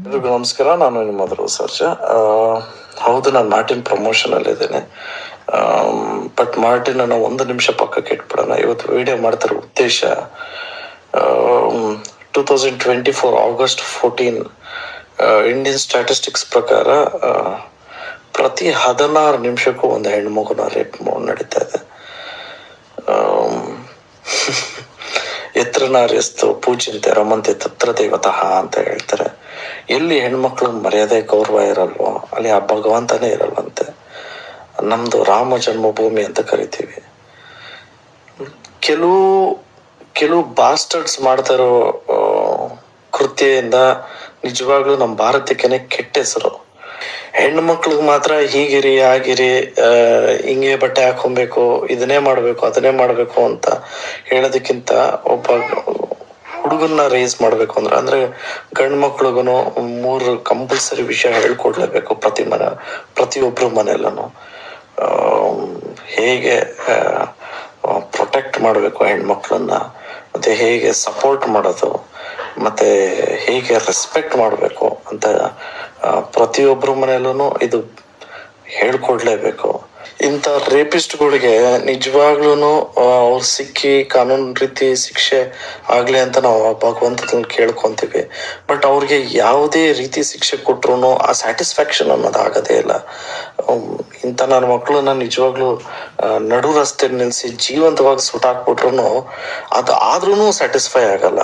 ಎಲ್ರಿಗೂ ನಮಸ್ಕಾರ. ನಾನು ನಿಮ್ಮ ಧ್ರುವ ಸರ್ಜಾ. ಹೌದು, ನಾನು ಮಾರ್ಟಿನ್ ಪ್ರಮೋಷನಲ್ಲಿ ಇದ್ದೇನೆ. ಬಟ್ ಮಾರ್ಟಿನ್ ಅನ್ನ ಒಂದು ನಿಮಿಷ ಪಕ್ಕಕ್ಕೆ ಇಟ್ಬಿಡೋಣ. ಇವತ್ತು ವಿಡಿಯೋ ಮಾಡ್ತಿರೋ ಉದ್ದೇಶ 2024 August 14 ಇಂಡಿಯನ್ ಸ್ಟ್ಯಾಟಿಸ್ಟಿಕ್ಸ್ ಪ್ರಕಾರ ಪ್ರತಿ 16 ನಿಮಿಷಕ್ಕೂ ಒಂದು ಹೆಣ್ಮಗುನ ರೇಪ್ ನಡೀತಾ ಇದೆ. ಎತ್ರ ನಾರ್ಯಸ್ತು ಪೂಜ್ಯಂತೆ ರಮಂತೆ ತತ್ರ ದೇವತಃ ಅಂತ ಹೇಳ್ತಾರೆ. ಎಲ್ಲಿ ಹೆಣ್ಮಕ್ಳು ಮರ್ಯಾದೆ ಗೌರವ ಇರಲ್ವೋ ಅಲ್ಲಿ ಆ ಭಗವಂತನೇ ಇರಲ್ಲಂತೆ. ನಮ್ದು ರಾಮ ಜನ್ಮಭೂಮಿ ಅಂತ ಕರಿತೀವಿ. ಕೆಲವು ಬಾಸ್ಟರ್ಡ್ಸ್ ಮಾಡ್ತಾರೋ ಕೃತ್ಯದಿಂದ ನಿಜವಾಗ್ಲೂ ನಮ್ಮ ಭಾರತಕ್ಕೇನೆ ಕೆಟ್ಟ ಹೆಸರು. ಹೆಣ್ಮಕ್ಳಿಗೆ ಮಾತ್ರ ಹೀಗಿರಿ ಆಗಿರಿ, ಹಿಂಗೆ ಬಟ್ಟೆ ಹಾಕೊಬೇಕು, ಇದನ್ನೇ ಮಾಡ್ಬೇಕು ಅದನ್ನೇ ಮಾಡ್ಬೇಕು ಅಂತ ಹೇಳೋದಕ್ಕಿಂತ ಒಬ್ಬ ಹುಡುಗನ್ನ ರೇಸ್ ಮಾಡ್ಬೇಕು ಅಂದ್ರೆ ಗಂಡು ಮಕ್ಳಿಗೂ 3 ಕಂಪಲ್ಸರಿ ವಿಷಯ ಹೇಳ್ಕೊಡ್ಲೇಬೇಕು. ಪ್ರತಿಯೊಬ್ರು ಮನೆಯಲ್ಲೂ ಹೇಗೆ ಪ್ರೊಟೆಕ್ಟ್ ಮಾಡಬೇಕು ಹೆಣ್ಮಕ್ಳನ್ನ, ಮತ್ತೆ ಹೇಗೆ ಸಪೋರ್ಟ್ ಮಾಡೋದು, ಮತ್ತೆ ಹೇಗೆ ರೆಸ್ಪೆಕ್ಟ್ ಮಾಡಬೇಕು ಅಂತ ಪ್ರತಿಯೊಬ್ಬರ ಮನೆಯಲ್ಲೂ ಇದು ಹೇಳ್ಕೊಡ್ಲೇಬೇಕು. ಇಂಥ ರೇಪಿಸ್ಟ್ಗಳಿಗೆ ನಿಜವಾಗ್ಲೂ ಅವ್ರು ಸಿಕ್ಕಿ ಕಾನೂನು ರೀತಿ ಶಿಕ್ಷೆ ಆಗ್ಲಿ ಅಂತ ನಾವು ಭಗವಂತನ ಕೇಳ್ಕೊಂತೀವಿ. ಬಟ್ ಅವ್ರಿಗೆ ಯಾವುದೇ ರೀತಿ ಶಿಕ್ಷೆ ಕೊಟ್ರು ಆ ಸ್ಯಾಟಿಸ್ಫ್ಯಾಕ್ಷನ್ ಅನ್ನೋದು ಆಗೋದೇ ಇಲ್ಲ. ಇಂಥ ನನ್ನ ಮಕ್ಕಳನ್ನ ನಿಜವಾಗ್ಲೂ ನಡು ರಸ್ತೆ ನಿಲ್ಲಿಸಿ ಜೀವಂತವಾಗಿ ಸುಟ್ಟಾಕ್ಬಿಟ್ರು ಅದು ಆದ್ರೂ ಸ್ಯಾಟಿಸ್ಫೈ ಆಗಲ್ಲ.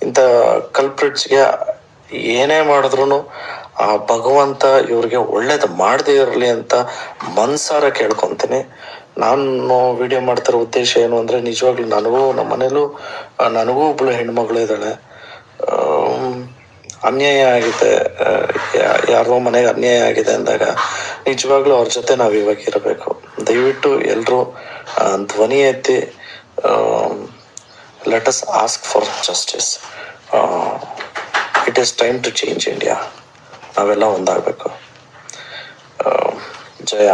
ಇಂಥ ಕಲ್ಪ್ರಿಟ್ಸ್ಗೆ ಏನೇ ಮಾಡಿದ್ರು ಆ ಭಗವಂತ ಇವ್ರಿಗೆ ಒಳ್ಳೇದು ಮಾಡದೇ ಇರಲಿ ಅಂತ ಮನ್ಸಾರ ಕೇಳ್ಕೊಂತೀನಿ. ನಾನು ವಿಡಿಯೋ ಮಾಡ್ತಿರೋ ಉದ್ದೇಶ ಏನು ಅಂದ್ರೆ, ನಿಜವಾಗ್ಲೂ ನಮ್ಮ ಮನೇಲೂ ನನಗೂ ಒಬ್ಳು ಹೆಣ್ಮಗಳು ಇದ್ದಾಳೆ. ಅನ್ಯಾಯ ಆಗಿದೆ, ಯಾರೋ ಮನೆಗೆ ಅನ್ಯಾಯ ಆಗಿದೆ ಅಂದಾಗ ನಿಜವಾಗ್ಲೂ ಅವ್ರ ಜೊತೆ ನಾವು ಇವಾಗ ಇರಬೇಕು. ದಯವಿಟ್ಟು ಎಲ್ಲರೂ ಧ್ವನಿ ಎತ್ತಿ let us ask for justice. It is time to change India. ನಾವೆಲ್ಲ ಒಂದಾಗಬೇಕು. ಜಯ.